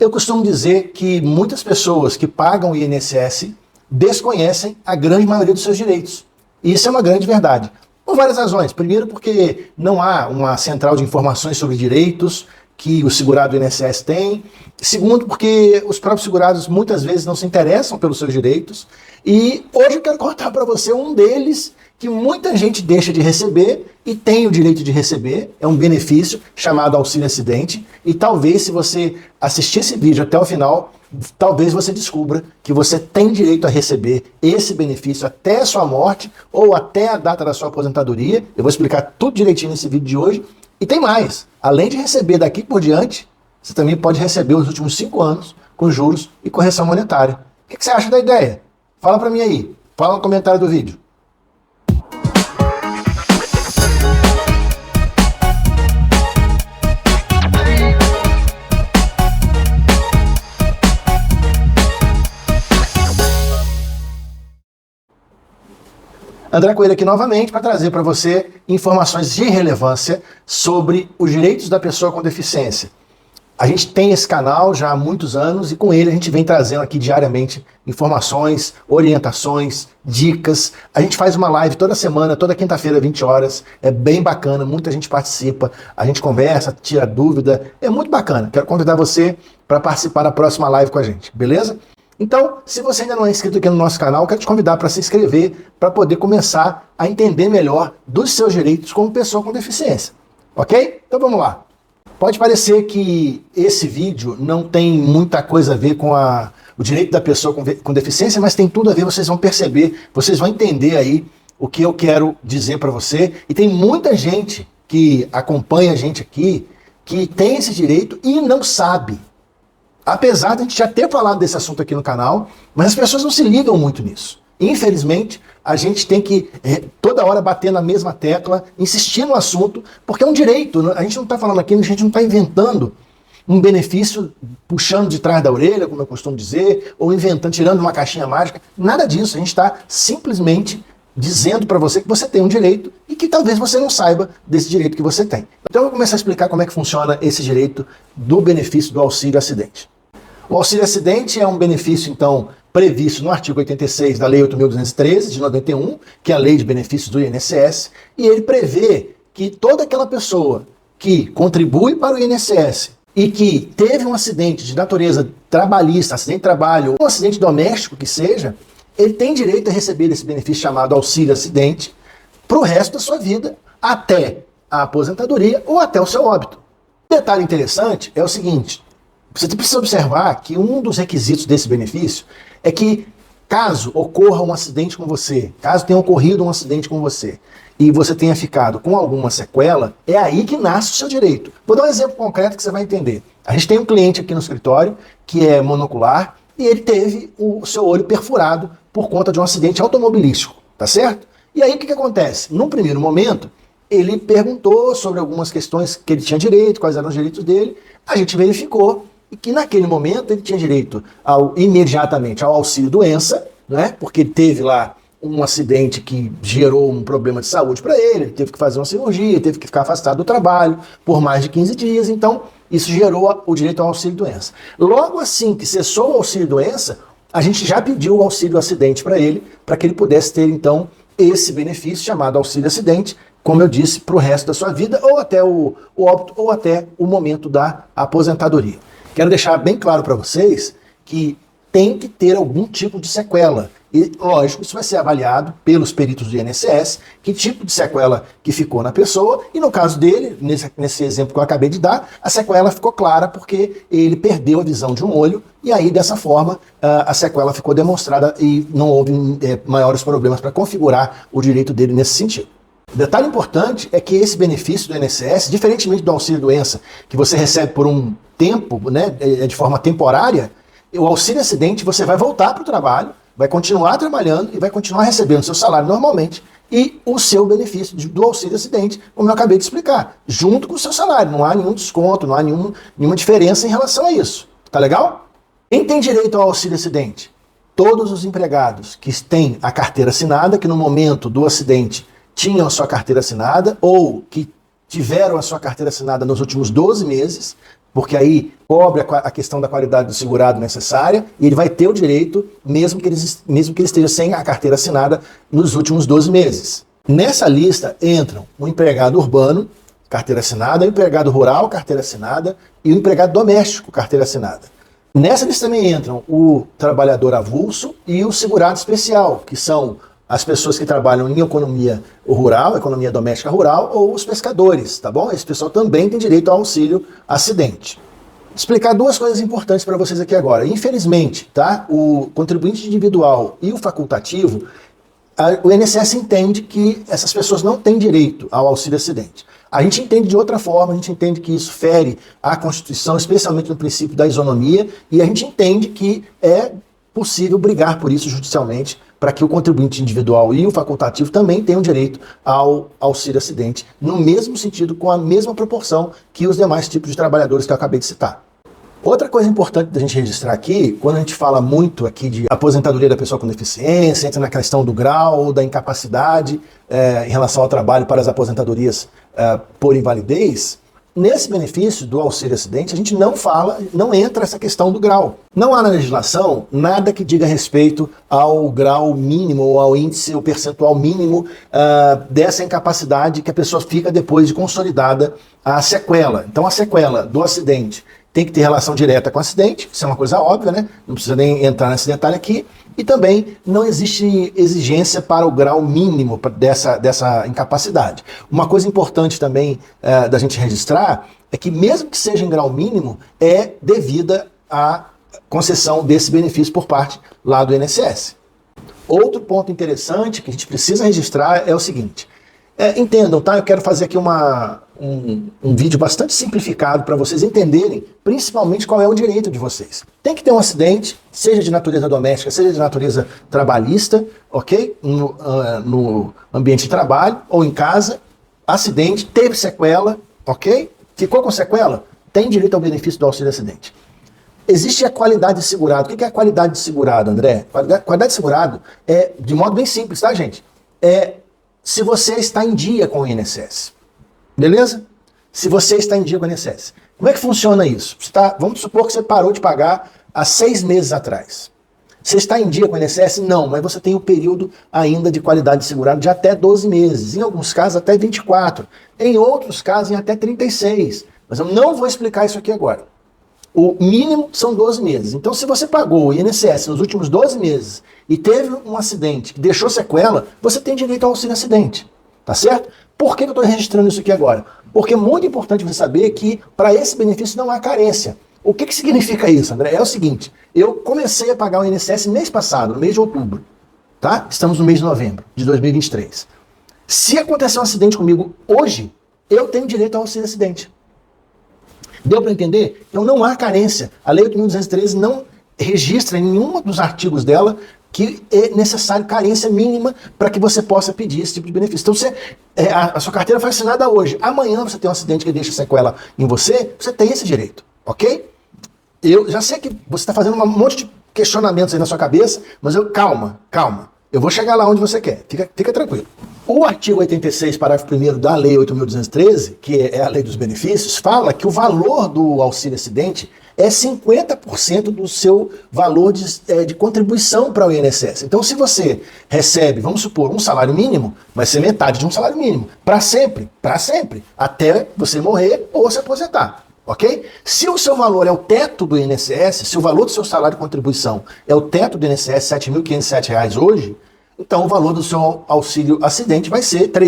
Eu costumo dizer que muitas pessoas que pagam o INSS desconhecem a grande maioria dos seus direitos. E isso é uma grande verdade. Por várias razões. Primeiro, porque não há uma central de informações sobre direitos que o segurado do INSS tem. Segundo, porque os próprios segurados muitas vezes não se interessam pelos seus direitos. E hoje eu quero contar para você um deles que muita gente deixa de receber e tem o direito de receber. É um benefício chamado auxílio acidente. E talvez, se você assistir esse vídeo até o final, talvez você descubra que você tem direito a receber esse benefício até a sua morte ou até a data da sua aposentadoria. Eu vou explicar tudo direitinho nesse vídeo de hoje. E tem mais. Além de receber daqui por diante, você também pode receber os últimos 5 anos com juros e correção monetária. O que você acha da ideia? Fala pra mim aí. Fala no comentário do vídeo. André Coelho aqui novamente para trazer para você informações de relevância sobre os direitos da pessoa com deficiência. A gente tem esse canal já há muitos anos e com ele a gente vem trazendo aqui diariamente informações, orientações, dicas. A gente faz uma live toda semana, toda quinta-feira, 20 horas. É bem bacana, muita gente participa, a gente conversa, tira dúvida. É muito bacana. Quero convidar você para participar da próxima live com a gente, beleza? Então, se você ainda não é inscrito aqui no nosso canal, quero te convidar para se inscrever para poder começar a entender melhor dos seus direitos como pessoa com deficiência. Ok? Então vamos lá. Pode parecer que esse vídeo não tem muita coisa a ver com o direito da pessoa com deficiência, mas tem tudo a ver, vocês vão perceber, vocês vão entender aí o que eu quero dizer para você. E tem muita gente que acompanha a gente aqui que tem esse direito e não sabe. Apesar de a gente já ter falado desse assunto aqui no canal, mas as pessoas não se ligam muito nisso. Infelizmente, a gente tem que toda hora bater na mesma tecla, insistir no assunto, porque é um direito. A gente não está falando aqui, a gente não está inventando um benefício puxando de trás da orelha, como eu costumo dizer, ou inventando, tirando uma caixinha mágica. Nada disso. A gente está simplesmente dizendo para você que você tem um direito e que talvez você não saiba desse direito que você tem. Então eu vou começar a explicar como é que funciona esse direito do benefício do auxílio acidente. O auxílio acidente é um benefício, então, previsto no artigo 86 da Lei 8.213, de 91, que é a Lei de Benefícios do INSS, e ele prevê que toda aquela pessoa que contribui para o INSS e que teve um acidente de natureza trabalhista, acidente de trabalho, ou um acidente doméstico que seja, ele tem direito a receber esse benefício chamado auxílio acidente para o resto da sua vida, até a aposentadoria ou até o seu óbito. Um detalhe interessante é o seguinte: você precisa observar que um dos requisitos desse benefício é que, caso ocorra um acidente com você, caso tenha ocorrido um acidente com você, e você tenha ficado com alguma sequela, é aí que nasce o seu direito. Vou dar um exemplo concreto que você vai entender. A gente tem um cliente aqui no escritório que é monocular e ele teve o seu olho perfurado por conta de um acidente automobilístico, tá certo? E aí o que acontece? Num primeiro momento, ele perguntou sobre algumas questões que ele tinha direito, quais eram os direitos dele, a gente verificou e que naquele momento ele tinha direito imediatamente ao auxílio-doença, né? Porque ele teve lá um acidente que gerou um problema de saúde para ele teve que fazer uma cirurgia, teve que ficar afastado do trabalho por mais de 15 dias, então isso gerou o direito ao auxílio-doença. Logo assim que cessou o auxílio-doença, a gente já pediu o auxílio-acidente para ele que ele pudesse ter então esse benefício chamado auxílio-acidente, como eu disse, para o resto da sua vida, ou até o óbito, ou até o momento da aposentadoria. Quero deixar bem claro para vocês que tem que ter algum tipo de sequela. E, lógico, isso vai ser avaliado pelos peritos do INSS, que tipo de sequela que ficou na pessoa, e no caso dele, nesse exemplo que eu acabei de dar, a sequela ficou clara porque ele perdeu a visão de um olho, e aí, dessa forma, a sequela ficou demonstrada e não houve maiores problemas para configurar o direito dele nesse sentido. Detalhe importante é que esse benefício do INSS, diferentemente do auxílio-doença, que você recebe por um tempo, né, de forma temporária, o auxílio-acidente você vai voltar para o trabalho, vai continuar trabalhando e vai continuar recebendo seu salário normalmente e o seu benefício do auxílio-acidente, como eu acabei de explicar, junto com o seu salário. Não há nenhum desconto, não há nenhuma diferença em relação a isso. Tá legal? Quem tem direito ao auxílio-acidente? Todos os empregados que têm a carteira assinada, que no momento do acidente tinham a sua carteira assinada ou que tiveram a sua carteira assinada nos últimos 12 meses, porque aí cobre a questão da qualidade do segurado necessária e ele vai ter o direito, mesmo que ele esteja sem a carteira assinada nos últimos 12 meses. Nessa lista entram o empregado urbano, carteira assinada, o empregado rural, carteira assinada, e o empregado doméstico, carteira assinada. Nessa lista também entram o trabalhador avulso e o segurado especial, que são as pessoas que trabalham em economia rural, economia doméstica rural, ou os pescadores, tá bom? Esse pessoal também tem direito ao auxílio acidente. Vou explicar duas coisas importantes para vocês aqui agora. Infelizmente, tá? O contribuinte individual e o facultativo, o INSS entende que essas pessoas não têm direito ao auxílio acidente. A gente entende de outra forma, a gente entende que isso fere a Constituição, especialmente no princípio da isonomia, e a gente entende que é possível brigar por isso judicialmente, para que o contribuinte individual e o facultativo também tenham direito ao auxílio acidente, no mesmo sentido, com a mesma proporção que os demais tipos de trabalhadores que eu acabei de citar. Outra coisa importante da gente registrar aqui, quando a gente fala muito aqui de aposentadoria da pessoa com deficiência, entra na questão do grau, da incapacidade em relação ao trabalho para as aposentadorias por invalidez, nesse benefício do auxílio acidente, a gente não entra essa questão do grau. Não há na legislação nada que diga respeito ao grau mínimo, ou ao índice, ou percentual mínimo dessa incapacidade que a pessoa fica depois de consolidada a sequela. Então a sequela do acidente tem que ter relação direta com o acidente, isso é uma coisa óbvia, né? Não precisa nem entrar nesse detalhe aqui. E também não existe exigência para o grau mínimo dessa incapacidade. Uma coisa importante também da gente registrar é que mesmo que seja em grau mínimo, é devida à concessão desse benefício por parte lá do INSS. Outro ponto interessante que a gente precisa registrar é o seguinte. Entendam, tá? Eu quero fazer aqui um vídeo bastante simplificado para vocês entenderem principalmente qual é o direito de vocês. Tem que ter um acidente, seja de natureza doméstica, seja de natureza trabalhista, ok? No ambiente de trabalho ou em casa, acidente, teve sequela, ok? Ficou com sequela, tem direito ao benefício do auxílio acidente. Existe a qualidade de segurado. O que é a qualidade de segurado, André? Qualidade de segurado é, de modo bem simples, tá, gente? Se você está em dia com o INSS. Beleza? Se você está em dia com o INSS. Como é que funciona isso? Vamos supor que você parou de pagar há 6 meses atrás. Você está em dia com o INSS? Não, mas você tem um período ainda de qualidade de segurado de até 12 meses. Em alguns casos até 24. Em outros casos em até 36. Mas eu não vou explicar isso aqui agora. O mínimo são 12 meses. Então, se você pagou o INSS nos últimos 12 meses e teve um acidente que deixou sequela, você tem direito ao auxílio acidente. Tá certo? Por que eu estou registrando isso aqui agora? Porque é muito importante você saber que para esse benefício não há carência. O que significa isso, André? É o seguinte, eu comecei a pagar o INSS mês passado, no mês de outubro. Tá? Estamos no mês de novembro de 2023. Se acontecer um acidente comigo hoje, eu tenho direito ao auxílio acidente. Deu para entender? Então não há carência. A Lei 8.213 não registra em nenhum dos artigos dela que é necessário carência mínima para que você possa pedir esse tipo de benefício. Então a sua carteira foi assinada hoje. Amanhã você tem um acidente que deixa sequela em você, você tem esse direito, ok? Eu já sei que você está fazendo um monte de questionamentos aí na sua cabeça, mas calma. Eu vou chegar lá onde você quer. Fica tranquilo. O artigo 86, parágrafo 1º da Lei 8.213, que é a Lei dos Benefícios, fala que o valor do auxílio acidente é 50% do seu valor de contribuição para o INSS. Então, se você recebe, vamos supor, um salário mínimo, vai ser metade de um salário mínimo. Para sempre, até você morrer ou se aposentar. Ok? Se o seu valor é o teto do INSS, se o valor do seu salário de contribuição é o teto do INSS, R$ 7.507 hoje, então o valor do seu auxílio acidente vai ser R$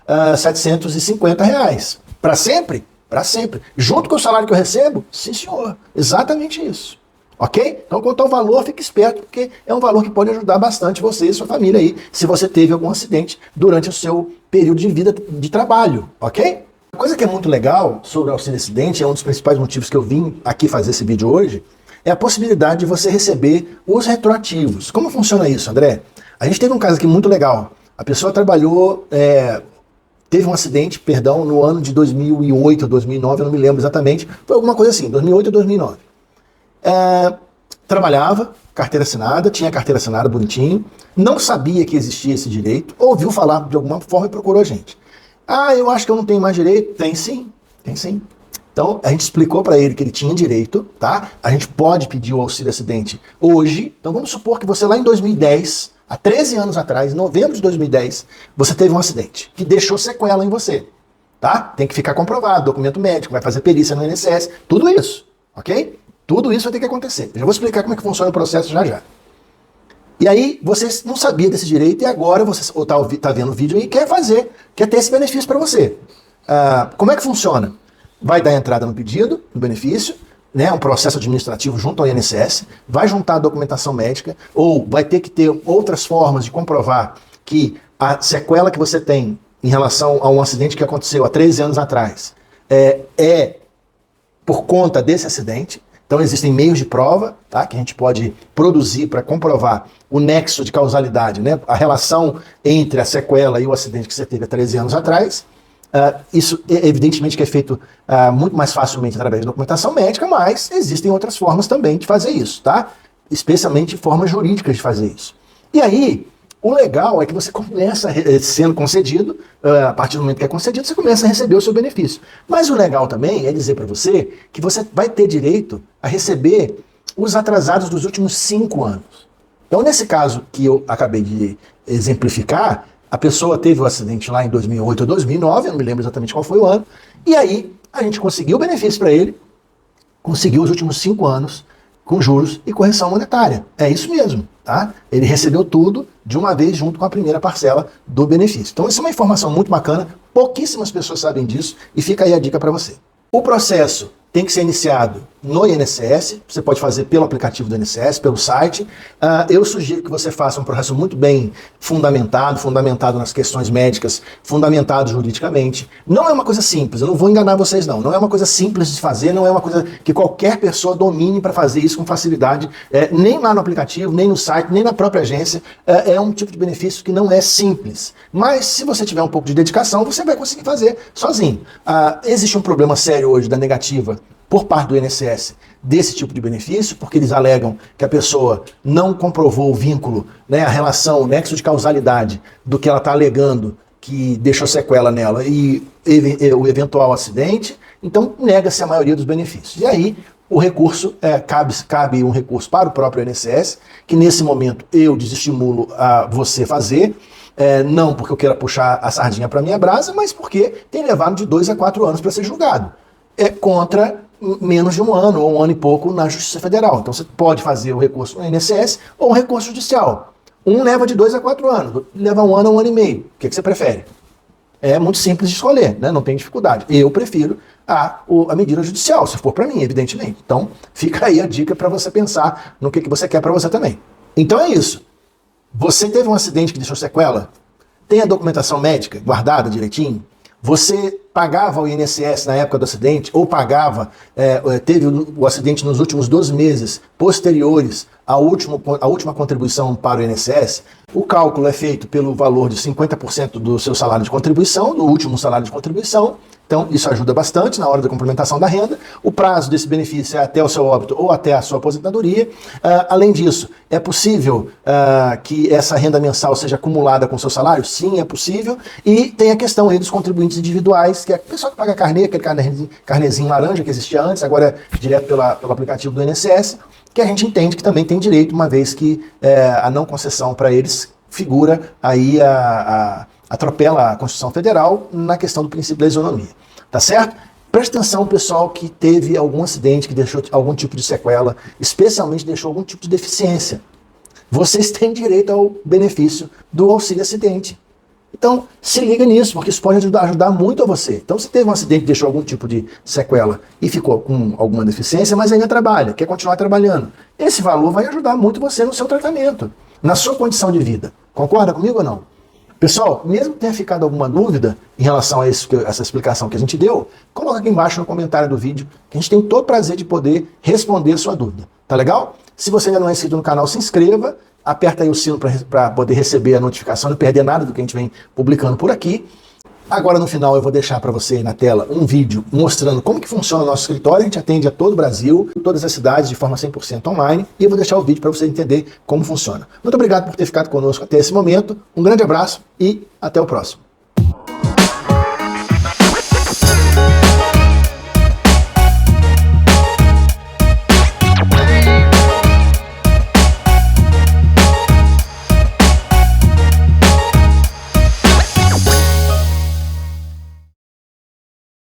3.750. Para sempre? Para sempre. Junto com o salário que eu recebo? Sim, senhor. Exatamente isso. Ok? Então, quanto ao valor, fique esperto, porque é um valor que pode ajudar bastante você e sua família aí, se você teve algum acidente durante o seu período de vida de trabalho. Ok? Uma coisa que é muito legal sobre o auxílio acidente, é um dos principais motivos que eu vim aqui fazer esse vídeo hoje, é a possibilidade de você receber os retroativos. Como funciona isso, André? A gente teve um caso aqui muito legal. A pessoa trabalhou, teve um acidente, no ano de 2008 ou 2009, eu não me lembro exatamente, foi alguma coisa assim, 2008 ou 2009. Trabalhava, carteira assinada, tinha carteira assinada bonitinho, não sabia que existia esse direito, ouviu falar de alguma forma e procurou a gente. Eu acho que eu não tenho mais direito. Tem sim, tem sim. Então, a gente explicou para ele que ele tinha direito, tá? A gente pode pedir o auxílio acidente hoje. Então, vamos supor que você lá em 2010, há 13 anos atrás, em novembro de 2010, você teve um acidente que deixou sequela em você, tá? Tem que ficar comprovado, documento médico, vai fazer perícia no INSS, tudo isso, ok? Tudo isso vai ter que acontecer. Eu já vou explicar como é que funciona o processo já já. E aí, você não sabia desse direito e agora você tá vendo o vídeo e quer ter esse benefício para você. Como é que funciona? Vai dar entrada no pedido, no benefício, né, um processo administrativo junto ao INSS, vai juntar a documentação médica, ou vai ter que ter outras formas de comprovar que a sequela que você tem em relação a um acidente que aconteceu há 13 anos atrás é por conta desse acidente. Então existem meios de prova, tá, que a gente pode produzir para comprovar o nexo de causalidade, né, a relação entre a sequela e o acidente que você teve há 13 anos atrás. Isso evidentemente que é feito muito mais facilmente através de documentação médica, mas existem outras formas também de fazer isso, tá? Especialmente formas jurídicas de fazer isso. E aí, o legal é que você começa sendo concedido, a partir do momento que é concedido, você começa a receber o seu benefício. Mas o legal também é dizer para você que você vai ter direito a receber os atrasados dos últimos 5 anos. Então, nesse caso que eu acabei de exemplificar, a pessoa teve o acidente lá em 2008 ou 2009, eu não me lembro exatamente qual foi o ano, e aí a gente conseguiu o benefício para ele, conseguiu os últimos 5 anos com juros e correção monetária. É isso mesmo, tá? Ele recebeu tudo de uma vez junto com a primeira parcela do benefício. Então isso é uma informação muito bacana, pouquíssimas pessoas sabem disso e fica aí a dica para você. O processo tem que ser iniciado no INSS, você pode fazer pelo aplicativo do INSS, pelo site. Eu sugiro que você faça um processo muito bem fundamentado nas questões médicas, fundamentado juridicamente. Não é uma coisa simples, eu não vou enganar vocês não. Não é uma coisa simples de fazer, não é uma coisa que qualquer pessoa domine para fazer isso com facilidade, nem lá no aplicativo, nem no site, nem na própria agência. É um tipo de benefício que não é simples. Mas se você tiver um pouco de dedicação, você vai conseguir fazer sozinho. Existe um problema sério hoje da negativa por parte do INSS desse tipo de benefício, porque eles alegam que a pessoa não comprovou o vínculo, né, a relação, o nexo de causalidade do que ela está alegando que deixou sequela nela e o eventual acidente, então nega-se a maioria dos benefícios. E aí o recurso, cabe um recurso para o próprio INSS, que nesse momento eu desestimulo a você fazer, não porque eu queira puxar a sardinha para minha brasa, mas porque tem levado de 2 a 4 anos para ser julgado. Contra menos de 1 ano ou 1 ano e pouco na Justiça Federal. Então você pode fazer o recurso no INSS ou um recurso judicial. Um leva de 2 a 4 anos, leva 1 ano a 1 ano e meio. O que você prefere? É muito simples de escolher, né? Não tem dificuldade. Eu prefiro a medida judicial, se for para mim, evidentemente. Então fica aí a dica para você pensar no que você quer para você também. Então é isso. Você teve um acidente que deixou sequela? Tem a documentação médica guardada direitinho? Você pagava o INSS na época do acidente, ou teve o acidente nos últimos 12 meses posteriores à última contribuição para o INSS, o cálculo é feito pelo valor de 50% do seu salário de contribuição, do último salário de contribuição. Então, isso ajuda bastante na hora da complementação da renda. O prazo desse benefício é até o seu óbito ou até a sua aposentadoria. Além disso, é possível que essa renda mensal seja acumulada com o seu salário? Sim, é possível. E tem a questão aí dos contribuintes individuais, que é a pessoa que paga carnê, aquele carnezinho laranja que existia antes, agora é direto pelo aplicativo do INSS, que a gente entende que também tem direito, uma vez que a não concessão para eles figura aí atropela a Constituição Federal na questão do princípio da isonomia. Tá certo? Preste atenção, pessoal, que teve algum acidente, que deixou algum tipo de sequela, especialmente deixou algum tipo de deficiência. Vocês têm direito ao benefício do auxílio acidente. Então, se liga nisso, porque isso pode ajudar muito a você. Então, se teve um acidente que deixou algum tipo de sequela e ficou com alguma deficiência, mas ainda trabalha, quer continuar trabalhando, esse valor vai ajudar muito você no seu tratamento, na sua condição de vida. Concorda comigo ou não? Pessoal, mesmo que tenha ficado alguma dúvida em relação a essa explicação que a gente deu, coloca aqui embaixo no comentário do vídeo, que a gente tem todo o prazer de poder responder a sua dúvida. Tá legal? Se você ainda não é inscrito no canal, se inscreva, aperta aí o sino para poder receber a notificação, não perder nada do que a gente vem publicando por aqui. Agora no final eu vou deixar para você aí na tela um vídeo mostrando como que funciona o nosso escritório. A gente atende a todo o Brasil, todas as cidades de forma 100% online, e eu vou deixar o vídeo para você entender como funciona. Muito obrigado por ter ficado conosco até esse momento, um grande abraço e até o próximo.